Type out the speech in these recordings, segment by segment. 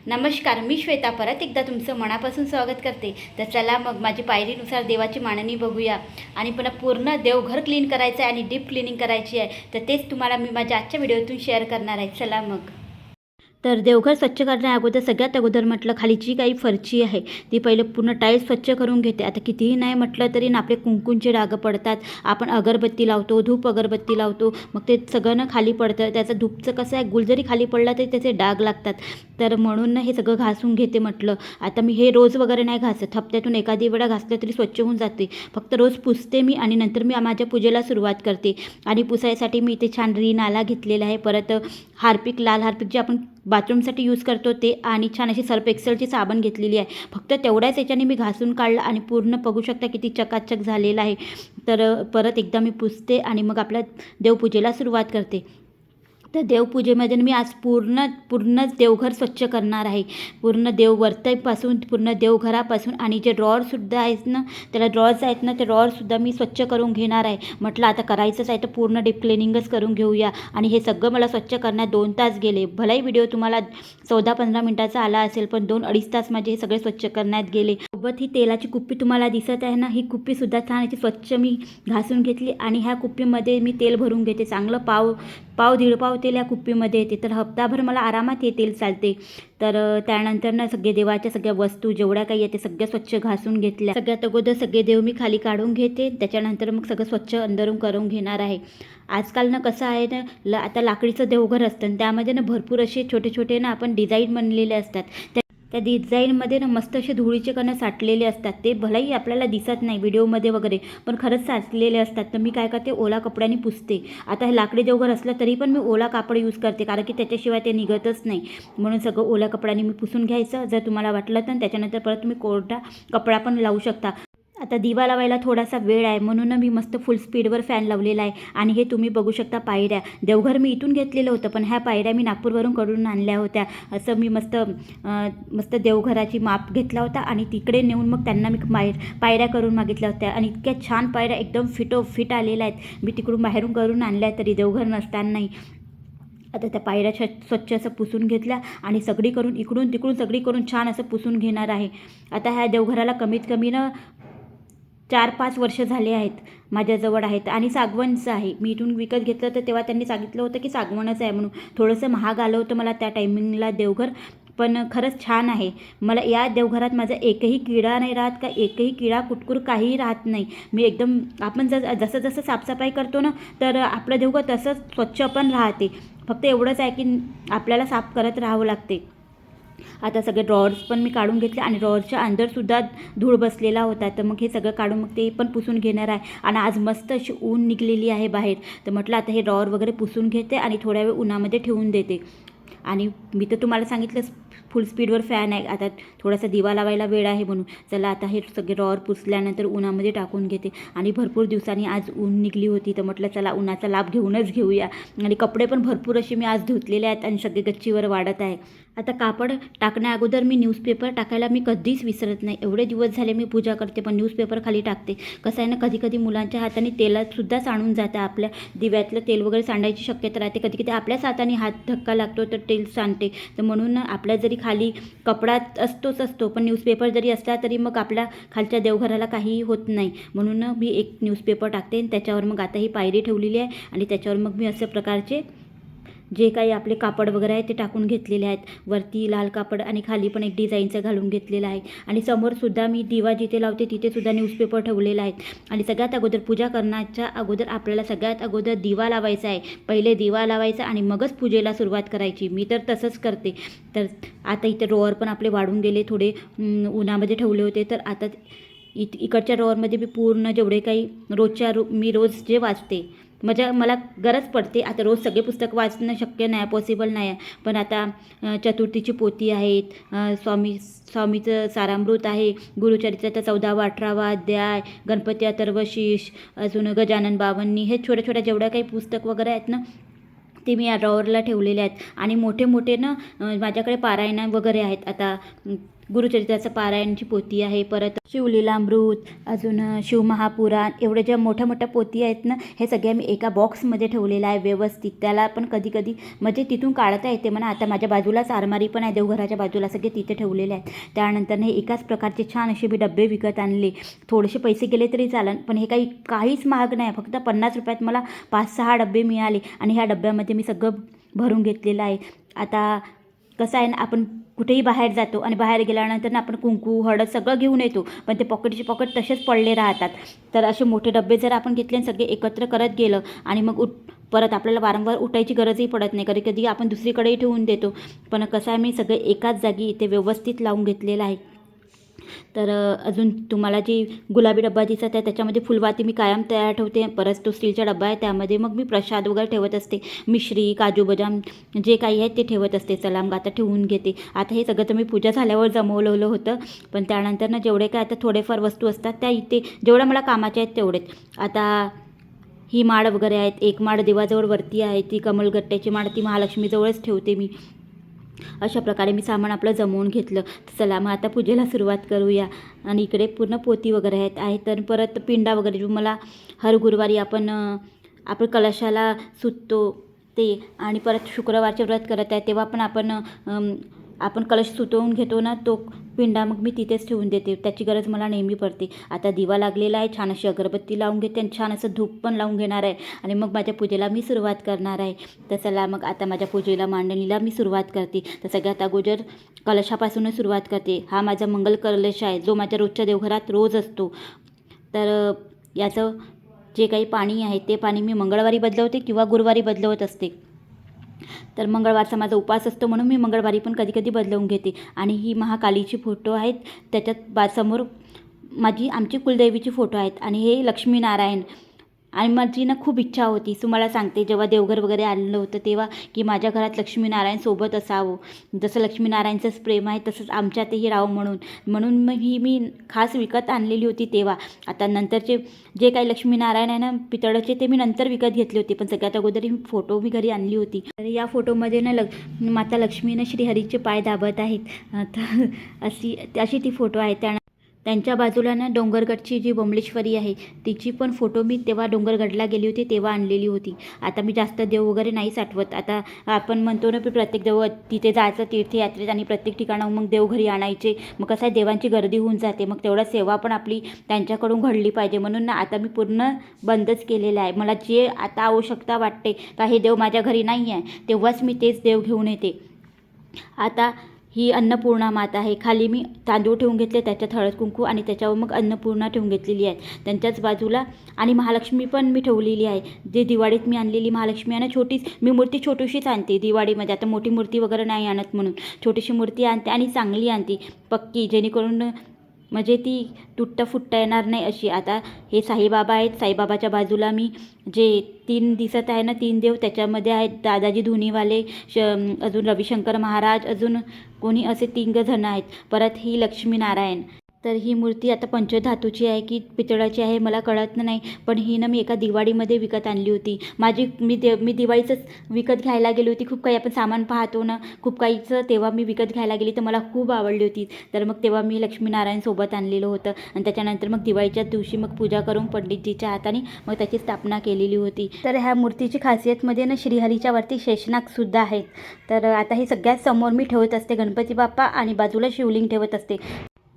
नमस्कार, मी श्वेता परत एकदा तुमचं मनापासून स्वागत करते. तर चला मग माझी पायरीनुसार देवाची मांडणी बघूया. आणि पुन्हा पूर्ण देवघर क्लीन करायचं आहे आणि डीप क्लिनिंग करायची आहे. तर तेच तुम्हाला मी माझ्या आजच्या व्हिडिओतून शेअर करणार आहे. चला मग. तर देवघर स्वच्छ करण्या अगोदर सगळ्यात अगोदर म्हटलं खाली जी काही फरची आहे ती पहिलं पूर्ण टाईल्स स्वच्छ करून घेते. आता कितीही नाही म्हटलं तरी ना आपले कुंकूंचे डाग पडतात. आपण अगरबत्ती लावतो, धूप अगरबत्ती लावतो, मग ते सगळं ना खाली पडतं. त्याचं धूपचं कसं आहे, गुल जरी खाली पडला तरी त्याचे डाग लागतात. तर म्हणून ना हे सगळं घासून घेते म्हटलं. आता मी हे रोज वगैरे नाही घासत, हप्त्यातून एखादी वेळा घासलं तरी स्वच्छ होऊन जाते. फक्त रोज पुसते मी आणि नंतर मी माझ्या पूजेला सुरुवात करते. आणि पुसायसाठी मी इथे छान रिन आला घेतलेला आहे. परत हार्पिक, लाल हार्पिक जे आपण बाथरूमसाठी यूज करतो ते, आणि छान अशी सर्फ एक्सेलची साबण घेतलेली आहे. फक्त तेवढ्याच याच्याने मी घासून काढलं आणि पूर्ण बघू शकता किती चकाचक झालेलं आहे. तर परत एकदा मी पुसते आणि मग आपल्या देवपूजेला सुरुवात करते. तर देवपूजेमध्ये मी आज पूर्णच देवघर स्वच्छ करणार आहे. पूर्ण देववरतीपासून पूर्ण देवघरापासून, आणि जे ड्रॉवरसुद्धा आहेत ना, त्याला ड्रॉवर्स आहेत ना, ते ड्रॉवरसुद्धा मी स्वच्छ करून घेणार आहे. म्हटलं आता करायचंच आहे तर पूर्ण डीप क्लिनिंगच करून घेऊया. आणि हे सगळं मला स्वच्छ करण्यात 2 तास गेले. भलाही व्हिडिओ तुम्हाला 14-15 मिनटाचा आला असेल, पण 2-2.5 तास माझे हे सगळे स्वच्छ करण्यात गेले. सोबत ही तेलाची कुप्पी तुम्हाला दिसत आहे ना, ही कुप्पीसुद्धा छान याची स्वच्छ मी घासून घेतली. आणि ह्या कुप्पीमध्ये मी तेल भरून घेते. चांगलं दीड पाव तेल या कुप्पीमध्ये येते. तर हप्ताभर मला आरामात हे तेल चालते. तर त्यानंतर ना सगळे देवाच्या सगळ्या वस्तू जेवढ्या काही आहे ते सगळ्या स्वच्छ घासून घेतल्या. सगळ्यात अगोदर सगळे देव मी खाली काढून घेते. त्याच्यानंतर मग सगळं स्वच्छ अंदरून करून घेणार आहे. आजकाल ना कसं आहे ना, आता लाकडीचं देवघर असतं आणि त्यामध्ये ना भरपूर असे छोटे छोटे ना आपण डिझाईन बनलेले असतात. त्या डिझाईनमध्ये ना मस्त असे धुळीचे कण साठलेले असतात. ते भलाही आपल्याला दिसत नाही व्हिडिओमध्ये वगैरे, पण खरंच साचलेले असतात. तर मी काय करते, ओला कपड्याने पुसते. आता हे लाकडी देवघर असलं तरी पण मी ओला कापड यूज करते, कारण की त्याच्याशिवाय ते निघतच नाही. म्हणून सगळं ओल्या कपड्याने मी पुसून घ्यायचं. जर तुम्हाला वाटलं तर त्याच्यानंतर परत तुम्ही कोरडा कपडा पण लावू शकता. आता दिवा लावायला थोडासा वेळ आहे म्हणून मी मस्त फुल स्पीडवर फॅन लावलेला आहे. आणि हे तुम्ही बघू शकता पायऱ्या. देवघर मी इथून घेतलेलं होतं, पण ह्या पायऱ्या मी नागपूरवरून करून आणल्या होत्या. असं मी मस्त देवघराची माप घेतला होता आणि तिकडे नेऊन मग त्यांना मी पायऱ्या करून मागितल्या होत्या. आणि इतक्या छान पायऱ्या एकदम फिट आलेल्या आहेत. मी तिकडून बाहेरून करून आणल्या तरी देवघर नसतानाही. आता त्या पायऱ्या स्वच्छ असं पुसून घेतल्या आणि सगळीकडून इकडून तिकडून सगळीकडून छान असं पुसून घेणार आहे. आता ह्या देवघराला कमीत कमी ना 4-5 वर्ष झाले आहेत माझ्याजवळ आहेत. आणि सागवणचं आहे. मी इथून विकत घेतलं तर तेव्हा त्यांनी सांगितलं होतं की सागवणच आहे म्हणून. थोडंसं महाग आलं होतं मला त्या टायमिंगला देवघर, पण खरंच छान आहे. मला या देवघरात माझा एकही किडा नाही राहत, का एकही किडा कुटकुर काहीही राहत नाही. मी एकदम, आपण जसं साफसफाई करतो ना, तर आपलं देवघर तसंच स्वच्छ पण राहते. फक्त एवढंच आहे की आपल्याला साफ करत राहावं लागते. आता सगळे ड्रॉवर्स पण मी काढून घेतले आणि ड्रॉवरच्या अंदरसुद्धा धूळ बसलेला होता. तर मग हे सगळं काढून मग ते पण पुसून घेणार आहे. आणि आज मस्त अशी ऊन निघलेली आहे बाहेर. तर म्हटलं आता हे ड्रॉवर वगैरे पुसून घेते आणि थोड्या वेळ उन्हामध्ये ठेवून देते. आणि मी तर तुम्हाला सांगितलंच फुल स्पीडवर फॅन आहे. आता थोडासा दिवा लावायला वेळ आहे म्हणून. चला आता हे सगळे ड्रॉवर पुसल्यानंतर उन्हामध्ये टाकून घेते. आणि भरपूर दिवसांनी आज ऊन निघली होती, तर म्हटलं चला उन्हाचा लाभ घेऊनच घेऊया. आणि कपडे पण भरपूर असे मी आज धुतलेले आहेत आणि सगळे गच्चीवर वाढत आहे. आता कापड टाकण्या अगोदर मी न्यूजपेपर टाकायला मी कधीच विसरत नाही. एवढे दिवस झाले मी पूजा करते पण न्यूजपेपर खाली टाकते. कसं आहे ना, कधी कधी मुलांच्या हाताने तेलातसुद्धा सांडून जातं. आपल्या दिव्यातलं तेल वगैरे सांडायची शक्यता राहते. कधी कधी आपल्याच हाताने हात धक्का लागतो तर तेल सांडते. तर म्हणून आपल्या जरी खाली कपडा असतो, पण न्यूजपेपर जरी असला तरी मग आपल्या खालच्या देवघराला काहीही होत नाही. म्हणून मी एक न्यूजपेपर टाकते आणि त्याच्यावर मग आता ही पायरी ठेवलेली आहे. आणि त्याच्यावर मग मी अशा प्रकारचे जे काही आपले कापड वगैरे आहे ते टाकून घेतलेले आहेत. वरती लाल कापड आणि खाली पण एक डिझाईनचं घालून घेतलेलं आहे. आणि समोरसुद्धा मी दिवा जिथे लावते तिथेसुद्धा न्यूजपेपर ठेवलेला आहे. आणि सगळ्यात अगोदर पूजा करण्याच्या अगोदर आपल्याला सगळ्यात अगोदर दिवा लावायचा आहे. पहिले दिवा लावायचा आणि मगच पूजेला सुरुवात करायची. मी तर तसंच करते. तर आता इथे ड्रॉवर पण आपले वाढून गेले, थोडे उन्हामध्ये ठेवले होते. तर आता इकडच्या ड्रॉवरमध्ये मी पूर्ण जेवढे काही मी रोज जे वाचते, मला गरज पडते. आता रोज सगळे पुस्तक वाचणं शक्य नाही, पॉसिबल नाही आहे. पण आता चतुर्थीची पोथी आहेत, स्वामीचं सारामृत आहे, गुरुचरित्राचा 14वा 18वा अध्याय, गणपती अथर्वशीर्ष, अजून गजानन बावन्नी, हे छोट्या छोट्या जेवढ्या काही पुस्तक वगैरे आहेत ना ते मी या ड्रॉवरला ठेवलेले आहेत. आणि मोठे ना माझ्याकडे पारायण वगैरे आहेत. आता गुरुचरित्राचं पारायणची पोथी आहे, परत शिवलीलामृत, अजून शिवमहापुराण, एवढ्या ज्या मोठ्या मोठ्या पोथी आहेत ना, हे सगळ्या मी एका बॉक्समध्ये ठेवलेलं आहे व्यवस्थित. त्याला पण कधी कधी म्हणजे तिथून काढता येते म्हणा. आता माझ्या बाजूलाच आरमारी पण आहे देवघराच्या बाजूला, सगळे तिथे ठेवलेले आहेत. त्यानंतर हे एकाच प्रकारचे छान असे मी डबे विकत आणले. थोडेसे पैसे गेले तरी चालेल, पण हे काहीच महाग नाही. फक्त 50 रुपयात मला 5-6 डबे मिळाले आणि ह्या डब्यामध्ये मी सगळं भरून घेतलेलं आहे. आता कसं आहे ना, आपण कुठेही बाहेर जातो आणि बाहेर गेल्यानंतर ना आपण कुंकू हळद सगळं घेऊन येतो, पण ते पॉकेटचे पॉकेट तसेच पडले राहतात. तर असे मोठे डबे जर आपण घेतले आणि सगळे एकत्र करत गेलं आणि मग परत आपल्याला वारंवार उठायची गरजही पडत नाही. कधी कधी आपण दुसरीकडेही ठेवून देतो, पण कसं आहे मी सगळे एकाच जागी इथे व्यवस्थित लावून घेतलेलं आहे. तर अजून तुम्हाला जी गुलाबी डब्बा दिसत आहे त्याच्यामध्ये फुलवाती मी कायम तयार ठेवते. परत तो स्टीलचा डब्बा आहे, त्यामध्ये मग मी प्रसाद वगैरे ठेवत असते. मिश्री, काजू बदाम जे काही आहे ते ठेवत असते. चला मग आता ठेवून घेते. आता हे सगळं तर मी पूजा झाल्यावर जमवलेलं होतं, पण त्यानंतर ना जेवढे काय आता थोडेफार वस्तू असतात त्या इथे जेवढ्या मला कामाचे आहेत तेवढेच. आता ही माळ वगैरे आहेत. एक माळ देवाजवळ वरती आहे, ती कमलगट्ट्याची माळ, ती महालक्ष्मीजवळच ठेवते मी. अशा प्रकारे मी सामान आपलं जमवून घेतलं. चला मग आता पूजेला सुरुवात करूया. आणि इकडे पूर्ण पोती वगैरे आहेत. तर परत पिंडा वगैरे जो मला हर गुरुवारी आपण कलशाला सुततो ते, आणि परत शुक्रवारचे व्रत करत आहे तेव्हा पण आपण कलश सुतवून घेतो ना, तो पिंडा मग मी तिथेच ठेवून देते. त्याची गरज मला नेहमी पडते. आता दिवा लागलेला आहे, छान अशी अगरबत्ती लावून घेते आणि छान असं धूप पण लावून घेणार आहे आणि मग माझ्या पूजेला मी सुरुवात करणार आहे. तर चला मग आता माझ्या पूजेला मांडणीला मी सुरुवात करते. तर सगळ्यात अगोदर कलशापासूनच सुरुवात करते. हा माझा मंगल कलश आहे, जो माझ्या रोजच्या देवघरात रोज असतो. तर याचं जे काही पाणी आहे ते पाणी मी मंगळवारी बदलवते किंवा गुरुवारी बदलवत असते. तर मंगळवारचा माझा उपास असतो म्हणून मी मंगळवारी पण कधी कधी बदलवून घेते. आणि ही महाकालीची फोटो आहेत, त्याच्यात समोर आमची कुलदेवीची फोटो आहेत आणि हे लक्ष्मीनारायण. आणि माझी ना खूप इच्छा होती, तुम्हाला सांगते, जेव्हा देवघर वगैरे आलेलं होतं तेव्हा, की माझ्या घरात लक्ष्मीनारायण सोबत असावं. जसं लक्ष्मीनारायणचंच प्रेम आहे तसंच आमच्यातही राहावं म्हणून मग मी खास विकत आणलेली होती तेव्हा. आता नंतरचे जे काही लक्ष्मीनारायण आहे ना पितळाचे, ते मी नंतर विकत घेतले होते, पण सगळ्यात अगोदर ही फोटो मी घरी आणली होती. तर या फोटोमध्ये ना माता लक्ष्मीनं श्रीहरीचे पाय दाबत आहेत. तर अशी ती फोटो आहे. त्यांच्या बाजूला ना डोंगरगडची जी बमलेश्वरी आहे तिची पण फोटो मी तेव्हा डोंगरगडला गेली होती तेव्हा आणलेली होती. आता मी जास्त देव वगैरे नाही साठवत. आता आपण म्हणतो ना प्रत्येक देव तिथे जायचं तीर्थयात्रेत आणि प्रत्येक ठिकाणाहून मग देव घरी आणायचे, मग कसं आहे देवांची गर्दी होऊन जाते, मग तेवढा सेवा पण आपली त्यांच्याकडून घडली पाहिजे. म्हणून ना आता मी पूर्ण बंदच केलेलं आहे. मला जे आता आवश्यकता वाटते का हे देव माझ्या घरी नाही आहे तेव्हाच मी तेच देव घेऊन येते. आता ही अन्नपूर्णा माता आहे. खाली मी तांदूळ ठेवून घेतले, त्याच्यात हळद कुंकू आणि त्याच्यावर मग अन्नपूर्णा ठेवून घेतलेली आहे. त्यांच्याच बाजूला आणि महालक्ष्मी पण मी ठेवलेली आहे. जे दिवाळीत मी आणलेली महालक्ष्मी आहे ना, मी मूर्ती छोटीशीच आणते दिवाळीमध्ये. आता मोठी मूर्ती वगैरे नाही आणत, म्हणून छोटीशी मूर्ती आणते आणि चांगली आणते पक्की, जेणेकरून म्हणजे ती तुटता फुटता येणार नाही अशी. आता हे साईबाबा आहेत. साईबाबाच्या बाजूला मी जे 3 दिसत आहे ना 3 देव, त्याच्यामध्ये आहेत दादाजी धुनीवाले, अजून रविशंकर महाराज, अजून कोणी असे 3 जण आहेत. परत ही लक्ष्मीनारायण. तर ही मूर्ती आता पंचधातूची आहे की पितळाची आहे मला कळत नाही, पण ही ना मी एका दिवाळीमध्ये विकत आणली होती. मी दिवाळीचंच विकत घ्यायला गेली होती. खूप काही आपण सामान पाहतो ना खूप काहीचं, तेव्हा मी विकत घ्यायला गेली तर मला खूप आवडली होती. तर मग तेव्हा मी लक्ष्मीनारायण सोबत आणलेलं होतं आणि त्याच्यानंतर मग दिवाळीच्या दिवशी मग पूजा करून पंडितजीच्या हाताने मग त्याची स्थापना केलेली होती. तर ह्या मूर्तीची खासियतमध्ये ना श्रीहरीच्या वरती शेषनागसुद्धा आहेत. तर आता हे सगळ्यात समोर मी ठेवत असते गणपती बाप्पा आणि बाजूला शिवलिंग ठेवत असते.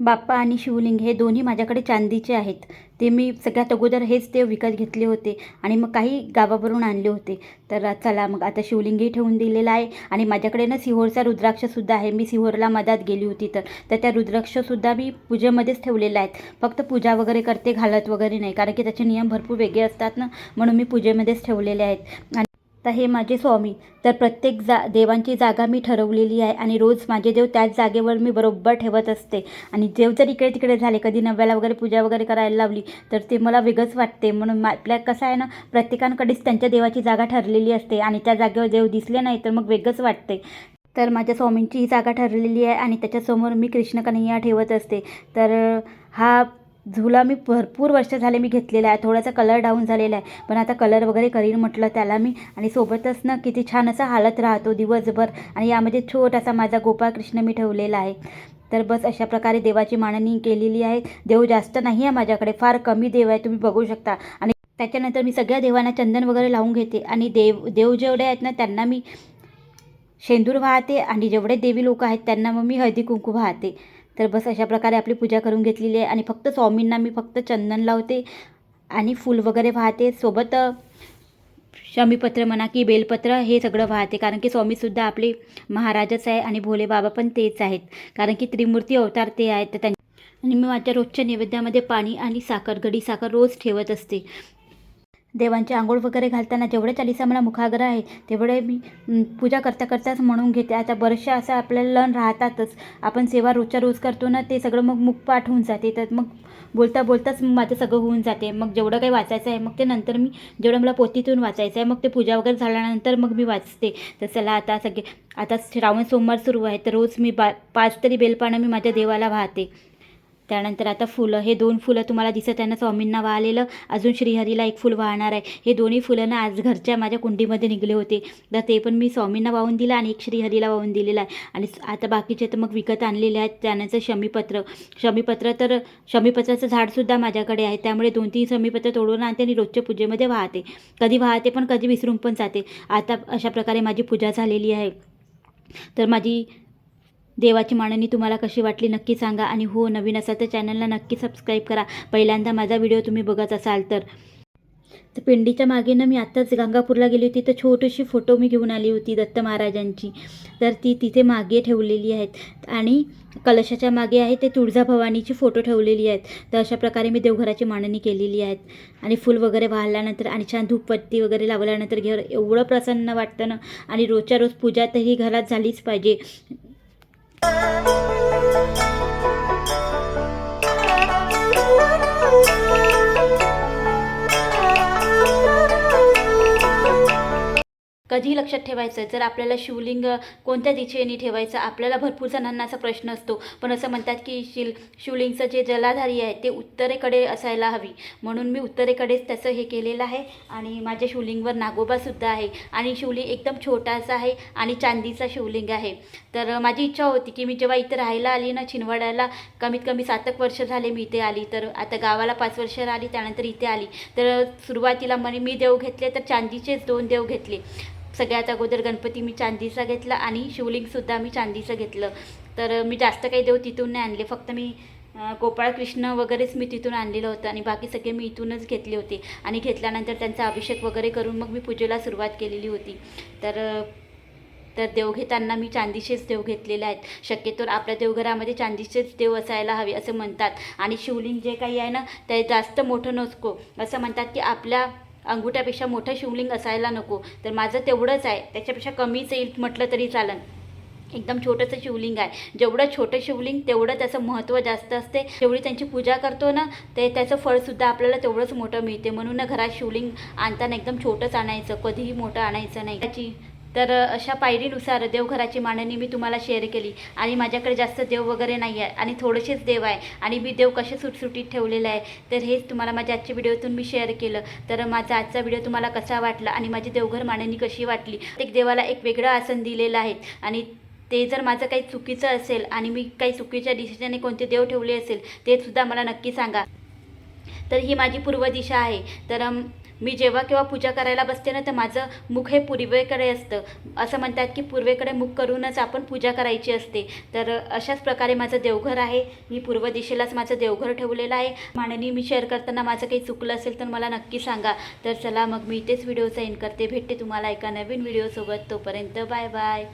बाप्पा आणि शिवलिंग हे दोन्ही माझ्याकडे चांदीचे आहेत. ते मी सगळ्यात अगोदर हेच ते विकत घेतले होते आणि मग काही गावावरून आणले होते. तर चला मग आता शिवलिंगही ठेवून दिलेलं आहे आणि माझ्याकडे ना सिहोरचा रुद्राक्षसुद्धा आहे. मी सिहोरला मधात गेली होती तर त्या रुद्राक्षसुद्धा मी पूजेमध्येच ठेवलेल्या आहेत. फक्त पूजा वगैरे करते, घालत वगैरे नाही, कारण की त्याचे नियम भरपूर वेगळे असतात ना, म्हणून मी पूजेमध्येच ठेवलेले आहेत. तर हे माझे स्वामी. तर प्रत्येक देवांची जागा मी ठरवलेली आहे आणि रोज माझे देव त्याच जागेवर मी बरोबर ठेवत असते. आणि देव जर इकडे तिकडे झाले, कधी नव्याला वगैरे पूजा वगैरे करायला लावली तर ते मला वेगळंच वाटते. म्हणून आपल्या कसं आहे ना, प्रत्येकांकडेच त्यांच्या देवाची जागा ठरलेली असते आणि त्या जागेवर देव दिसले नाही तर मग वेगळंच वाटते. तर माझ्या स्वामींची ही जागा ठरलेली आहे आणि त्याच्यासमोर मी कृष्ण कन्हैया ठेवत असते. तर हा झुला मी भरपूर वर्ष झाले मी घेतलेला आहे. थोडासा कलर डाऊन झालेला आहे, पण आता कलर वगैरे करीन म्हटलं त्याला मी. आणि सोबतच ना किती छान असा हालत राहतो दिवसभर. आणि यामध्ये छोटासा माझा गोपाळ कृष्ण मी ठेवलेला आहे. तर बस अशा प्रकारे देवाची मांडणी केलेली आहे. देव जास्त नाही आहे माझ्याकडे, फार कमी देव आहे, तुम्ही बघू शकता. आणि त्याच्यानंतर मी सगळ्या देवांना चंदन वगैरे लावून घेते आणि देव जेवढे आहेत ना त्यांना मी शेंदूर वाहते आणि जेवढे देवी लोक आहेत त्यांना मग मी हळदी कुंकू वाहते. तर बस अशा प्रकारे आपली पूजा करून घेतलेली आहे. आणि फक्त स्वामींना मी फक्त चंदन लावते आणि फूल वगैरे वाहते, सोबत शमीपत्र म्हणा की बेलपत्र हे सगळं वाहते, कारण की स्वामीसुद्धा आपले महाराजच आहे आणि भोले बाबा पण तेच आहेत, कारण की त्रिमूर्ती अवतार ते आहेत. तर आणि मी माझ्या रोजच्या नैवेद्यामध्ये पाणी आणि साखर, गडी साखर रोज ठेवत असते. देवांची आंघोळ वगैरे घालताना जेवढे चालीसा मला मुखाग्र आहे तेवढे मी पूजा करता करताच म्हणून घेते. आता बरेचशा असं आपल्याला लन राहतातच, आपण सेवा रोजच्या रोज करतो ना, ते सगळं मग मुखपाठ होऊन जाते. तर मग बोलता बोलताच माझं सगळं होऊन जाते. मग जेवढं काही वाचायचं आहे मग ते नंतर मी, जेवढं मला पोथीतून वाचायचं आहे मग ते पूजा वगैरे झाल्यानंतर मग मी वाचते. तर चला आता श्रावण सोमवार सुरू आहे, तर रोज मी 5 तरी बेलपानं मी माझ्या देवाला वाहते. त्यानंतर आता फुलं, हे 2 फुलं तुम्हाला दिसत आहे ना स्वामींना वाहलेलं, अजून श्रीहरीला 1 फुल वाहणार आहे. हे दोन्ही फुलं ना आज घरच्या माझ्या कुंडीमध्ये निघले होते, तर ते पण मी स्वामींना वाहून दिलं आणि 1 श्रीहरीला वाहून दिलेलं आहे. आणि आता बाकीचे तर मग विकत आणलेले आहेत. त्यानंतर शमीपत्राचं झाडसुद्धा माझ्याकडे आहे, त्यामुळे 2-3 शमीपत्र तोडून आणते आणि रोजच्या पूजेमध्ये वाहते. कधी वाहते पण कधी विसरून पण जाते. आता अशा प्रकारे माझी पूजा झालेली आहे. तर माझी देवाची मांडणी तुम्हाला कशी वाटली नक्की सांगा. आणि हो, नवीन असाल तर चॅनलला नक्की सबस्क्राईब करा, पहिल्यांदा माझा व्हिडिओ तुम्ही बघत असाल तर. पिंडीच्या मागे ना मी आत्ताच गंगापूरला गेली होती, तर छोटीशी फोटो मी घेऊन आली होती दत्त महाराजांची, तर ती तिथे मागे ठेवलेली आहेत. आणि कलशाच्या मागे आहे ते तुळजाभवानीची फोटो ठेवलेली आहेत. तर अशा प्रकारे मी देवघराची मांडणी केलेली आहेत. आणि फूल वगैरे वाहल्यानंतर आणि छान धूपपत्ती वगैरे लावल्यानंतर घर एवढं प्रसन्न वाटतं ना. आणि रोजच्या रोज पूजा तर ही घरात झालीच पाहिजे. कधी लक्षात ठेवायचं, जर आपल्याला शिवलिंग कोणत्या दिशेने ठेवायचं, आपल्याला भरपूर जणांना असा प्रश्न असतो. पण असं म्हणतात की शिवलिंगचं जे जलाधारी आहे ते उत्तरेकडे असायला हवी, म्हणून मी उत्तरेकडेच त्याचं हे केलेलं आहे. आणि माझ्या शिवलिंगवर नागोबासुद्धा आहे आणि शिवलिंग एकदम छोटासा आहे आणि चांदीचा शिवलिंग आहे. तर माझी इच्छा होती की मी जेव्हा इथं राहायला आली ना छिंदवाड्याला, कमीत कमी 7 वर्ष झाले मी इथे आली, तर आता गावाला 5 वर्ष आली, त्यानंतर इथे आली. तर सुरुवातीला मी देव घेतले तर चांदीचेच 2 देव घेतले. सगळ्यात अगोदर गणपती मी चांदीचा घेतला आणि शिवलिंगसुद्धा मी चांदीचं घेतलं. तर मी जास्त काही देव तिथून नाही आणले, फक्त मी गोपाळकृष्ण वगैरेच मी तिथून आणलेलं होतं आणि बाकी सगळे मी इथूनच घेतले होते. आणि घेतल्यानंतर त्यांचा अभिषेक वगैरे करून मग मी पूजेला सुरुवात केलेली होती. तर देव घेताना मी चांदीचेच देव घेतलेले आहेत. शक्यतोवर आपल्या देवघरामध्ये चांदीचेच देव असायला हवे असं म्हणतात. आणि शिवलिंग जे काही आहे ना ते जास्त मोठं नको, असं म्हणतात की आपल्या अंगुठ्यापेक्षा मोठं शिवलिंग असायला नको. तर माझं तेवढंच आहे, त्याच्यापेक्षा कमीच येईल म्हटलं तरी चालेल. एकदम छोटंसं शिवलिंग आहे. जेवढं छोटं शिवलिंग तेवढं त्याचं महत्त्व जास्त असते. जेवढी त्यांची पूजा करतो ना त्याचं फळसुद्धा आपल्याला तेवढंच मोठं मिळते. म्हणून घरात शिवलिंग आणताना एकदम छोटंच आणायचं, कधीही मोठं आणायचं नाही. तर अशा पायरीनुसार देवघराची मांडणी मी तुम्हाला शेअर केली. आणि माझ्याकडे जास्त देव वगैरे नाही आहे आणि थोडेसेच देव आहे आणि मी देव कसे सुटसुटीत ठेवलेले आहे, तर हेच तुम्हाला माझ्या आजच्या व्हिडिओतून मी शेअर केलं. तर माझा आजचा व्हिडिओ तुम्हाला कसा वाटला आणि माझी देवघर मांडणी कशी वाटली. प्रत्येक देवाला एक वेगळं आसन दिलेलं आहे आणि ते जर माझं काही चुकीचं असेल आणि मी काही चुकीच्या दिशेने कोणते देव ठेवले असेल ते सुद्धा मला नक्की सांगा. तर ही माझी पूर्व दिशा आहे. तर मी जेव्हा केव्हा पूजा करायला बसते ना तर माझं मुख हे पूर्वेकडे असतं. असं म्हणतात की पूर्वेकडे मुख करूनच आपण पूजा करायची असते. तर अशाच प्रकारे माझं देवघर आहे. मी पूर्व दिशेलाच माझं देवघर ठेवलेलं आहे. मांडणी मी शेअर करताना माझं काही चुकलं असेल तर मला नक्की सांगा. तर चला मग मी इथेच व्हिडिओचा एंड करते. भेटते तुम्हाला एका नवीन व्हिडिओसोबत. तोपर्यंत बाय बाय.